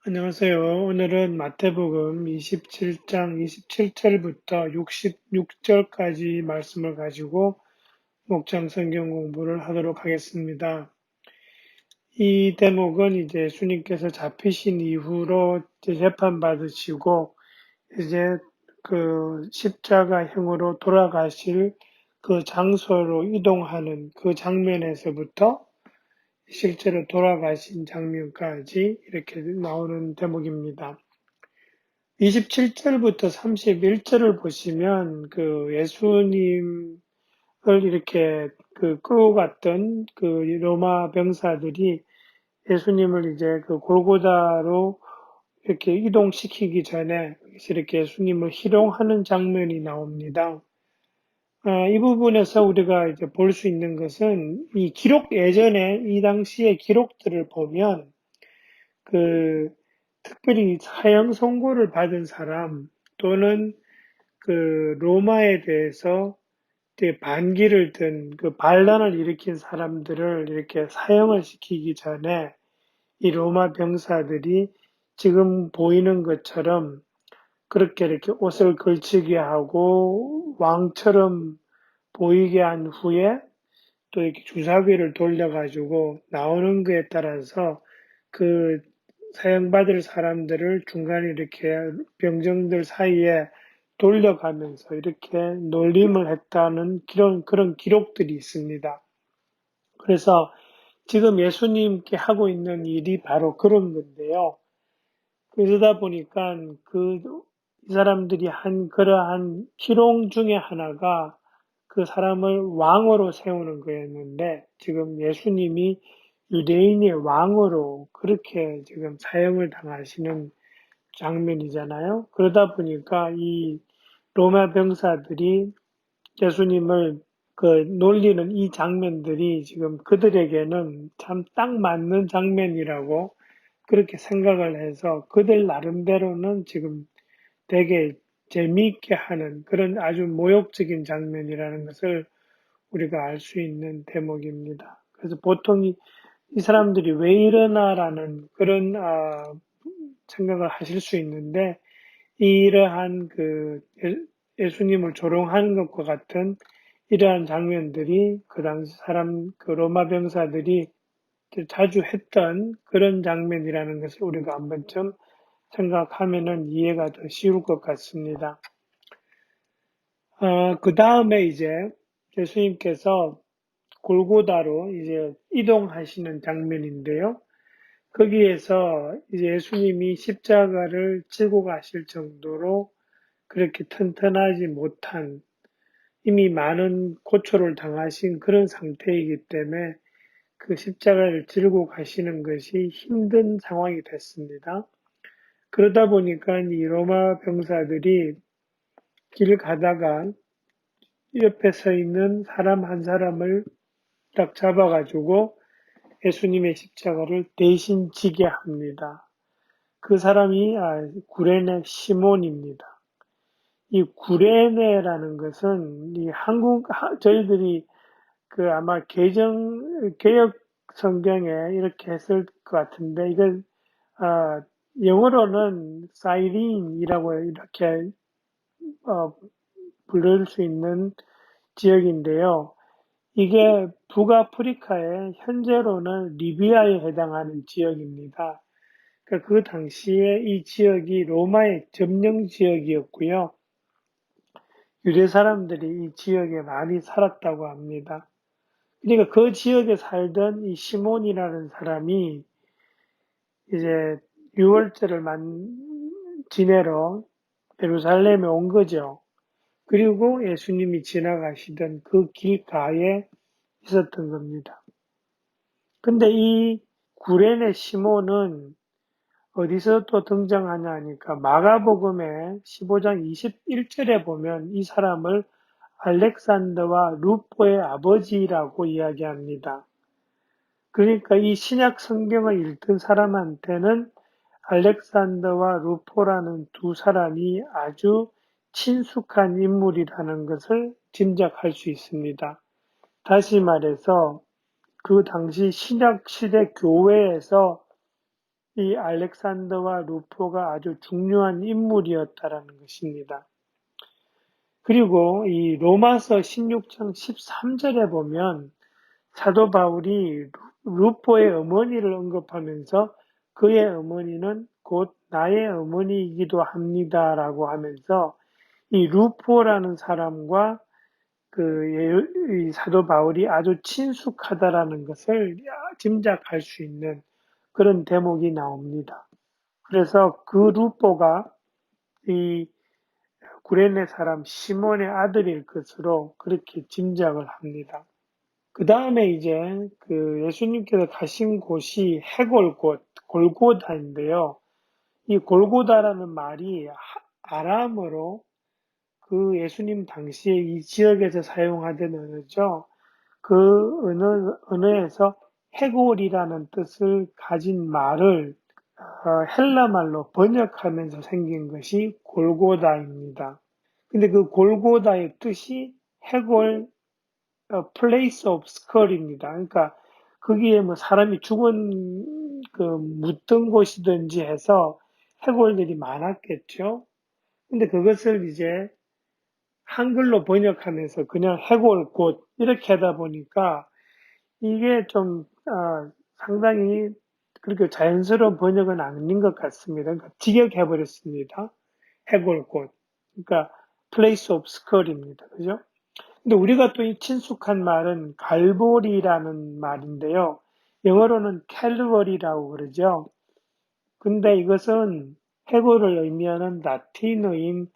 안녕하세요. 오늘은 마태복음 27장 27절부터 66절까지 말씀을 가지고 목장 성경 공부를 하도록 하겠습니다. 이 대목은 이제 예수님께서 잡히신 이후로 재판받으시고 이제 그 십자가형으로 돌아가실 그 장소로 이동하는 그 장면에서부터 실제로 돌아가신 장면까지 이렇게 나오는 대목입니다. 27절부터 31절을 보시면 그 예수님을 이렇게 끌고 갔던 그 로마 병사들이 예수님을 이제 그 골고다로 이렇게 이동시키기 전에 이렇게 예수님을 희롱하는 장면이 나옵니다. 이 부분에서 우리가 이제 볼 수 있는 것은 이 기록 예전에 이 당시의 기록들을 보면 그 특별히 사형 선고를 받은 사람 또는 그 로마에 대해서 반기를 든 그 반란을 일으킨 사람들을 이렇게 사형을 시키기 전에 이 로마 병사들이 지금 보이는 것처럼 그렇게 이렇게 옷을 걸치게 하고 왕처럼 보이게 한 후에 또 이렇게 주사위를 돌려가지고 나오는 거에 따라서 그 사형받을 사람들을 중간에 이렇게 병정들 사이에 돌려가면서 이렇게 놀림을 했다는 그런 기록들이 있습니다. 그래서 지금 예수님께 하고 있는 일이 바로 그런 건데요. 그러다 보니까 이 사람들이 한 그러한 희롱 중에 하나가 그 사람을 왕으로 세우는 거였는데 지금 예수님이 유대인의 왕으로 그렇게 지금 사형을 당하시는 장면이잖아요. 그러다 보니까 이 로마 병사들이 예수님을 놀리는 이 장면들이 지금 그들에게는 참 딱 맞는 장면이라고 그렇게 생각을 해서 그들 나름대로는 지금 되게 재미있게 하는 그런 아주 모욕적인 장면이라는 것을 우리가 알 수 있는 대목입니다. 그래서 보통 이 사람들이 왜 이러나라는 그런 생각을 하실 수 있는데 이러한 예수님을 조롱하는 것과 같은 이러한 장면들이 그 당시 그 로마 병사들이 자주 했던 그런 장면이라는 것을 우리가 한 번쯤 생각하면은 이해가 더 쉬울 것 같습니다. 그 다음에 이제 예수님께서 골고다로 이제 이동하시는 장면인데요. 거기에서 이제 예수님이 십자가를 지고 가실 정도로 그렇게 튼튼하지 못한 이미 많은 고초를 당하신 그런 상태이기 때문에 그 십자가를 지고 가시는 것이 힘든 상황이 됐습니다. 그러다 보니까 이 로마 병사들이 길 가다가 옆에 서 있는 사람 한 사람을 딱 잡아가지고 예수님의 십자가를 대신 지게 합니다. 그 사람이 구레네 시몬입니다. 이 구레네라는 것은 저희들이 아마 개혁 성경에 이렇게 했을 것 같은데 이걸 영어로는 사이린이라고 이렇게 부를 수 있는 지역인데요. 이게 북아프리카의 현재로는 리비아에 해당하는 지역입니다. 그러니까 그 당시에 이 지역이 로마의 점령 지역이었고요. 유대 사람들이 이 지역에 많이 살았다고 합니다. 그러니까 그 지역에 살던 이 시몬이라는 사람이 이제 유월절을 지내러 예루살렘에 온 거죠. 그리고 예수님이 지나가시던 그 길가에 있었던 겁니다. 근데 이 구레네 시몬은 어디서 또 등장하냐 하니까 마가복음의 15장 21절에 보면 이 사람을 알렉산더와 루포의 아버지라고 이야기합니다. 그러니까 이 신약 성경을 읽던 사람한테는 알렉산더와 루포라는 두 사람이 아주 친숙한 인물이라는 것을 짐작할 수 있습니다. 다시 말해서 그 당시 신약 시대 교회에서 이 알렉산더와 루포가 아주 중요한 인물이었다라는 것입니다. 그리고 이 로마서 16장 13절에 보면 사도 바울이 루포의 어머니를 언급하면서 그의 어머니는 곧 나의 어머니이기도 합니다라고 하면서 이 루포라는 사람과 이 사도 바울이 아주 친숙하다라는 것을 짐작할 수 있는 그런 대목이 나옵니다. 그래서 그 루포가 이 구레네 사람 시몬의 아들일 것으로 그렇게 짐작을 합니다. 그 다음에 이제 예수님께서 가신 곳이 해골곳, 골고다인데요. 이 골고다라는 말이 아람어로 그 예수님 당시에 이 지역에서 사용하던 언어죠. 그 언어에서 해골이라는 뜻을 가진 말을 헬라 말로 번역하면서 생긴 것이 골고다입니다. 근데 그 골고다의 뜻이 해골, place of skull입니다. 그러니까 거기에 뭐 사람이 죽은 묻던 곳이든지 해서 해골들이 많았겠죠. 근데 그것을 이제 한글로 번역하면서 그냥 해골곳 이렇게 하다 보니까 이게 좀 상당히 그렇게 자연스러운 번역은 아닌 것 같습니다. 그러니까 직역해 버렸습니다. 해골곳. 그러니까 place of skull입니다. 그죠? 근데 우리가 또 이 친숙한 말은 갈보리라는 말인데요. 영어로는 캘버리라고 그러죠. 근데 이것은 해골을 의미하는 라틴어인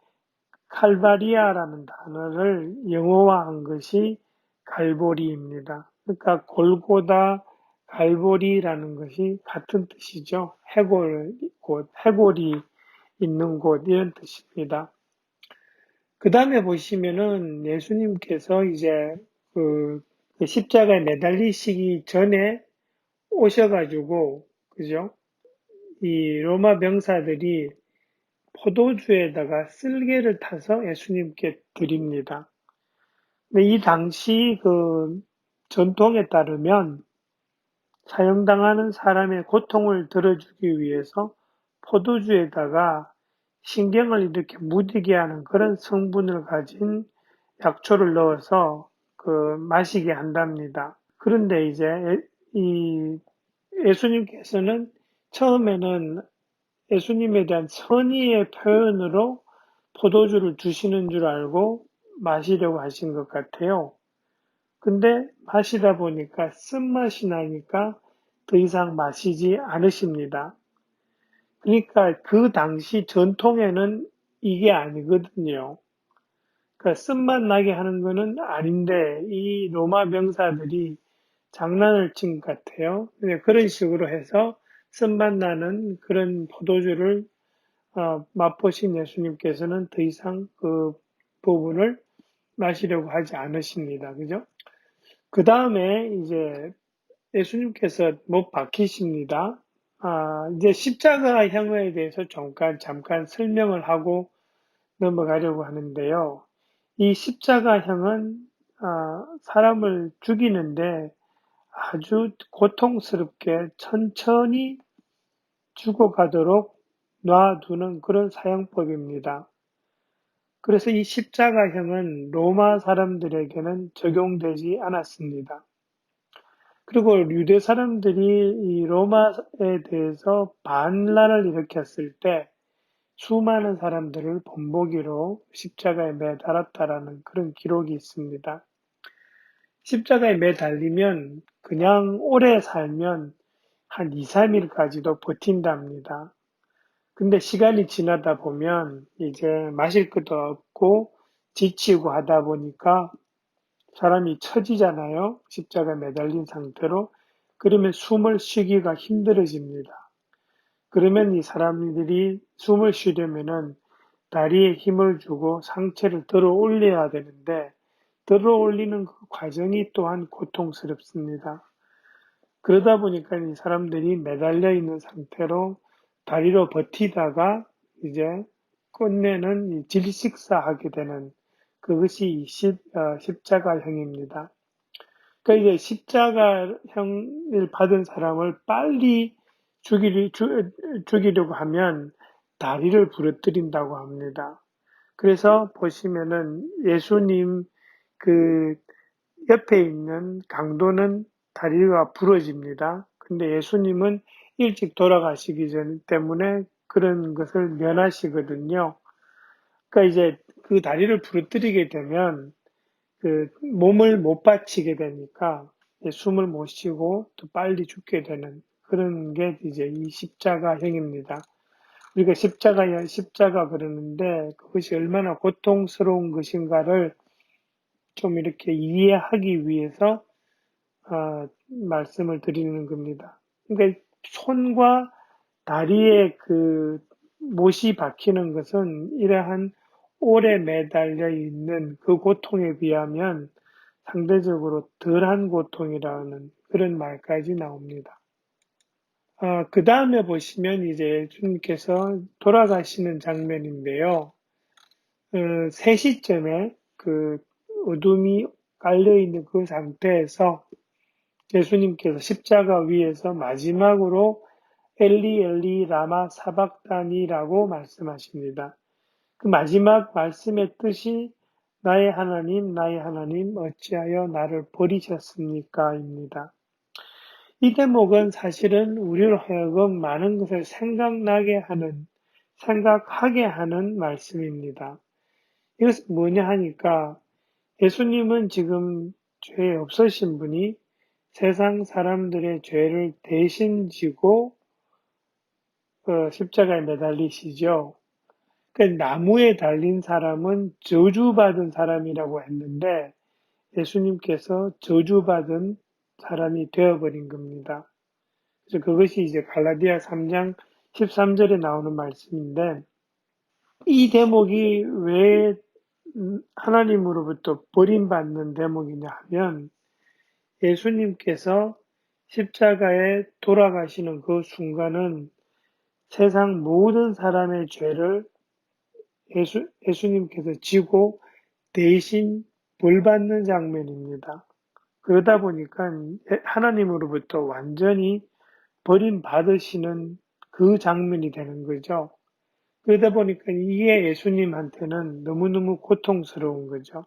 칼바리아라는 단어를 영어화한 것이 갈보리입니다. 그러니까 골고다, 갈보리라는 것이 같은 뜻이죠. 해골이 있는 곳, 이런 뜻입니다. 그 다음에 보시면은 예수님께서 이제 그 십자가에 매달리시기 전에 오셔가지고, 그죠? 이 로마 병사들이 포도주에다가 쓸개를 타서 예수님께 드립니다. 근데 이 당시 전통에 따르면 사형당하는 사람의 고통을 덜어주기 위해서 포도주에다가 신경을 이렇게 무디게 하는 그런 성분을 가진 약초를 넣어서 마시게 한답니다. 그런데 이제 이 예수님께서는 처음에는 예수님에 대한 선의의 표현으로 포도주를 주시는 줄 알고 마시려고 하신 것 같아요. 근데 마시다 보니까 쓴맛이 나니까 더 이상 마시지 않으십니다. 그러니까 그 당시 전통에는 이게 아니거든요. 그러니까 쓴맛 나게 하는 거는 아닌데 이 로마 병사들이 장난을 친 것 같아요. 그런 식으로 해서 쓴맛 나는 그런 포도주를 맛보신 예수님께서는 더 이상 그 부분을 마시려고 하지 않으십니다. 그죠? 그 다음에 이제 예수님께서 못 박히십니다. 이제 십자가형에 대해서 잠깐 설명을 하고 넘어가려고 하는데요. 이 십자가형은 사람을 죽이는데 아주 고통스럽게 천천히 죽어가도록 놔두는 그런 사형법입니다. 그래서 이 십자가형은 로마 사람들에게는 적용되지 않았습니다. 그리고 유대 사람들이 이 로마에 대해서 반란을 일으켰을 때 수많은 사람들을 본보기로 십자가에 매달았다라는 그런 기록이 있습니다. 십자가에 매달리면 그냥 오래 살면 한 2, 3일까지도 버틴답니다. 근데 시간이 지나다 보면 이제 마실 것도 없고 지치고 하다 보니까 사람이 처지잖아요. 십자가에 매달린 상태로. 그러면 숨을 쉬기가 힘들어집니다. 그러면 이 사람들이 숨을 쉬려면은 다리에 힘을 주고 상체를 들어 올려야 되는데 들어 올리는 그 과정이 또한 고통스럽습니다. 그러다 보니까 이 사람들이 매달려 있는 상태로 다리로 버티다가 이제 끝내는 질식사하게 되는 그것이 십자가형입니다. 그러니까 이제 십자가형을 받은 사람을 빨리 죽이려고 하면 다리를 부러뜨린다고 합니다. 그래서 보시면은 예수님 그 옆에 있는 강도는 다리가 부러집니다. 근데 예수님은 일찍 돌아가시기 전 때문에 그런 것을 면하시거든요. 그러니까 이제 그 다리를 부러뜨리게 되면 그 몸을 못 받치게 되니까 숨을 못 쉬고 또 빨리 죽게 되는 그런 게 이제 이 십자가형입니다. 우리가 십자가 그러는데 그것이 얼마나 고통스러운 것인가를 좀 이렇게 이해하기 위해서 말씀을 드리는 겁니다. 그러니까 손과 다리에 그 못이 박히는 것은 이러한 오래 매달려 있는 그 고통에 비하면 상대적으로 덜한 고통이라는 그런 말까지 나옵니다. 그 다음에 보시면 이제 예수님께서 돌아가시는 장면인데요. 3시쯤에 그 어둠이 깔려있는 그 상태에서 예수님께서 십자가 위에서 마지막으로 엘리 엘리 라마 사박다니라고 말씀하십니다. 그 마지막 말씀의 뜻이 나의 하나님 어찌하여 나를 버리셨습니까? 입니다. 이 대목은 사실은 우리로 하여금 많은 것을 생각하게 하는 말씀입니다. 이것은 뭐냐 하니까 예수님은 지금 죄 없으신 분이 세상 사람들의 죄를 대신 지고 십자가에 매달리시죠. 그 나무에 달린 사람은 저주받은 사람이라고 했는데 예수님께서 저주받은 사람이 되어버린 겁니다. 그래서 그것이 이제 갈라디아 3장 13절에 나오는 말씀인데 이 대목이 왜 하나님으로부터 버림받는 대목이냐 하면 예수님께서 십자가에 돌아가시는 그 순간은 세상 모든 사람의 죄를 예수님께서 지고 대신 벌받는 장면입니다. 그러다 보니까 하나님으로부터 완전히 버림받으시는 그 장면이 되는 거죠. 그러다 보니까 이게 예수님한테는 너무너무 고통스러운 거죠.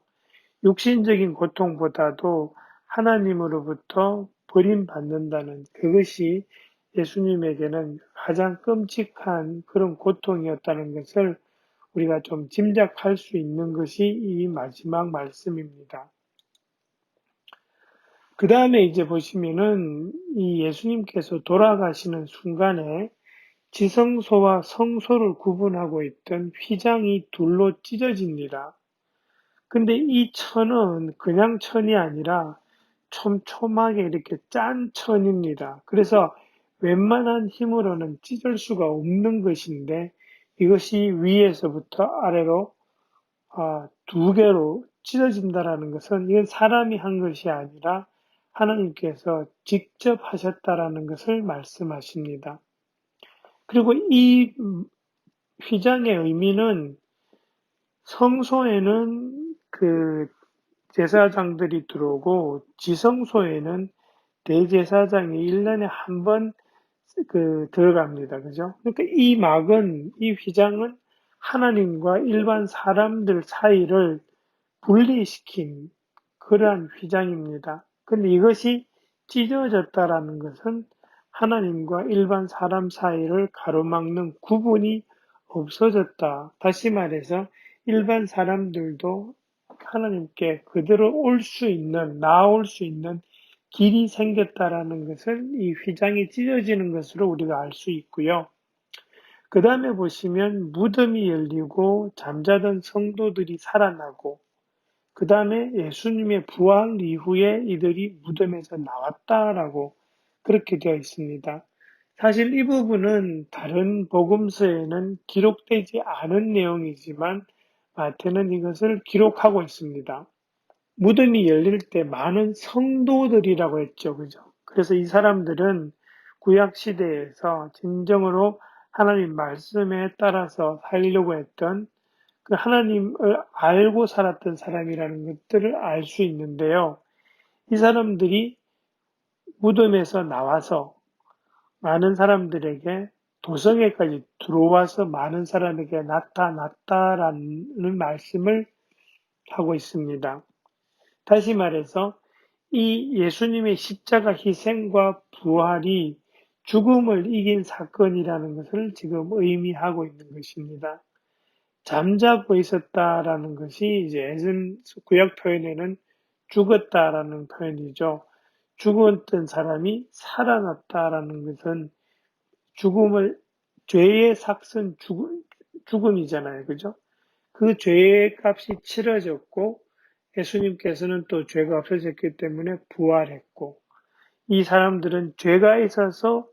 육신적인 고통보다도 하나님으로부터 버림받는다는 그것이 예수님에게는 가장 끔찍한 그런 고통이었다는 것을 우리가 좀 짐작할 수 있는 것이 이 마지막 말씀입니다. 그 다음에 이제 보시면은 이 예수님께서 돌아가시는 순간에 지성소와 성소를 구분하고 있던 휘장이 둘로 찢어집니다. 근데 이 천은 그냥 천이 아니라 촘촘하게 이렇게 짠 천입니다. 그래서 웬만한 힘으로는 찢을 수가 없는 것인데 이것이 위에서부터 아래로 두 개로 찢어진다라는 것은 이건 사람이 한 것이 아니라 하나님께서 직접 하셨다라는 것을 말씀하십니다. 그리고 이 휘장의 의미는 성소에는 그 제사장들이 들어오고 지성소에는 대제사장이 1년에 한 번 들어갑니다. 그죠? 그러니까 이 휘장은 하나님과 일반 사람들 사이를 분리시킨 그러한 휘장입니다. 근데 이것이 찢어졌다라는 것은 하나님과 일반 사람 사이를 가로막는 구분이 없어졌다. 다시 말해서 일반 사람들도 하나님께 그대로 나아올 수 있는 길이 생겼다라는 것을 이 휘장이 찢어지는 것으로 우리가 알 수 있고요. 그 다음에 보시면 무덤이 열리고 잠자던 성도들이 살아나고 그 다음에 예수님의 부활 이후에 이들이 무덤에서 나왔다라고 그렇게 되어 있습니다. 사실 이 부분은 다른 복음서에는 기록되지 않은 내용이지만 마태는 이것을 기록하고 있습니다. 무덤이 열릴 때 많은 성도들이라고 했죠. 그죠? 그래서 이 사람들은 구약 시대에서 진정으로 하나님 말씀에 따라서 살려고 했던 그 하나님을 알고 살았던 사람이라는 것들을 알 수 있는데요. 이 사람들이 무덤에서 나와서 많은 사람들에게 도성에까지 들어와서 많은 사람에게 나타났다라는 말씀을 하고 있습니다. 다시 말해서 이 예수님의 십자가 희생과 부활이 죽음을 이긴 사건이라는 것을 지금 의미하고 있는 것입니다. 잠자고 있었다라는 것이 이제 예전 구약 표현에는 죽었다라는 표현이죠. 죽었던 사람이 살아났다라는 것은 죽음을 죄의 삭은 죽음이잖아요. 그죠? 그 죄의 값이 치러졌고 예수님께서는 또 죄가 없어졌기 때문에 부활했고 이 사람들은 죄가 있어서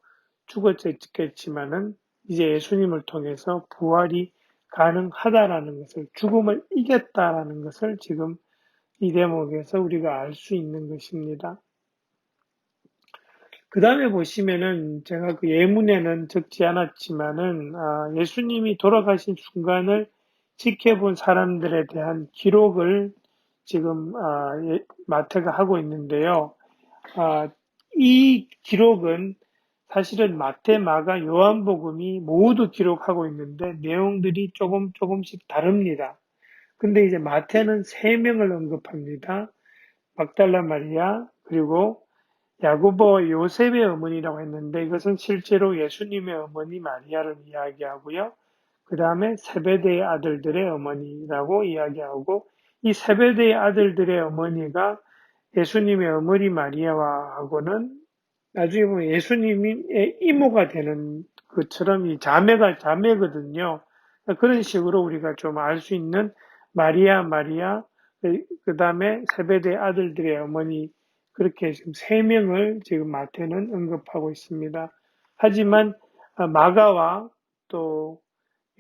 죽었겠지만은 이제 예수님을 통해서 부활이 가능하다라는 것을 죽음을 이겼다라는 것을 지금 이 대목에서 우리가 알 수 있는 것입니다. 그 다음에 보시면은 제가 그 예문에는 적지 않았지만은 예수님이 돌아가신 순간을 지켜본 사람들에 대한 기록을 지금 마태가 하고 있는데요. 이 기록은 사실은 마태, 마가, 요한복음이 모두 기록하고 있는데 내용들이 조금씩 다릅니다. 근데 이제 마태는 3명을 언급합니다. 막달라 마리아, 그리고 야고보 요셉의 어머니라고 했는데 이것은 실제로 예수님의 어머니 마리아를 이야기하고요. 그 다음에 세베대의 아들들의 어머니라고 이야기하고 이 세베대의 아들들의 어머니가 예수님의 어머니 마리아와하고는 나중에 보면 예수님의 이모가 되는 것처럼 이 자매거든요. 그런 식으로 우리가 좀 알 수 있는 마리아, 그 다음에 세베대 아들들의 어머니, 그렇게 지금 3명을 지금 마태는 언급하고 있습니다. 하지만 마가와 또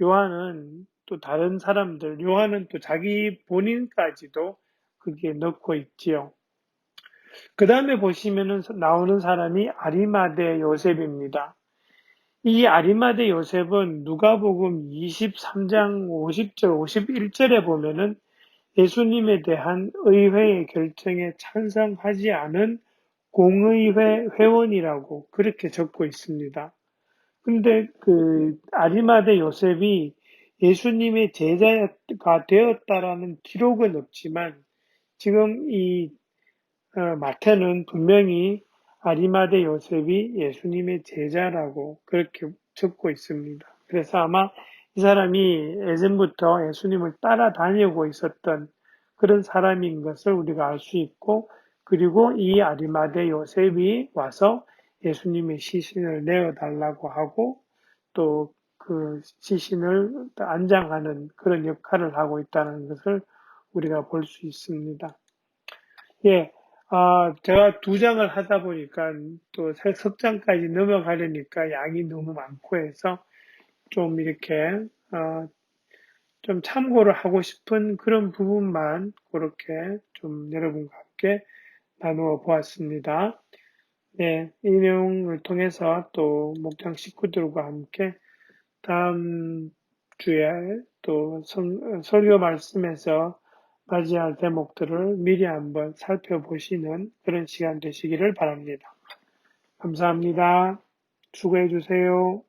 요한은 또 다른 사람들, 요한은 또 자기 본인까지도 거기에 넣고 있지요. 그 다음에 보시면은 나오는 사람이 아리마대 요셉입니다. 이 아리마대 요셉은 누가복음 23장 50절, 51절에 보면은 예수님에 대한 의회의 결정에 찬성하지 않은 공의회 회원이라고 그렇게 적고 있습니다. 근데 그 아리마대 요셉이 예수님의 제자가 되었다라는 기록은 없지만 지금 이 마태는 분명히 아리마대 요셉이 예수님의 제자라고 그렇게 적고 있습니다. 그래서 아마 이 사람이 예전부터 예수님을 따라다니고 있었던 그런 사람인 것을 우리가 알 수 있고, 그리고 이 아리마대 요셉이 와서 예수님의 시신을 내어달라고 하고 또 그 시신을 안장하는 그런 역할을 하고 있다는 것을 우리가 볼 수 있습니다. 예, 제가 2장을 하다 보니까 또 석장까지 넘어가려니까 양이 너무 많고 해서 좀 이렇게, 좀 참고를 하고 싶은 그런 부분만 그렇게 좀 여러분과 함께 나누어 보았습니다. 네, 이 내용을 통해서 또 목장 식구들과 함께 다음 주에 또 설교 말씀에서 맞이할 대목들을 미리 한번 살펴보시는 그런 시간 되시기를 바랍니다. 감사합니다. 수고해 주세요.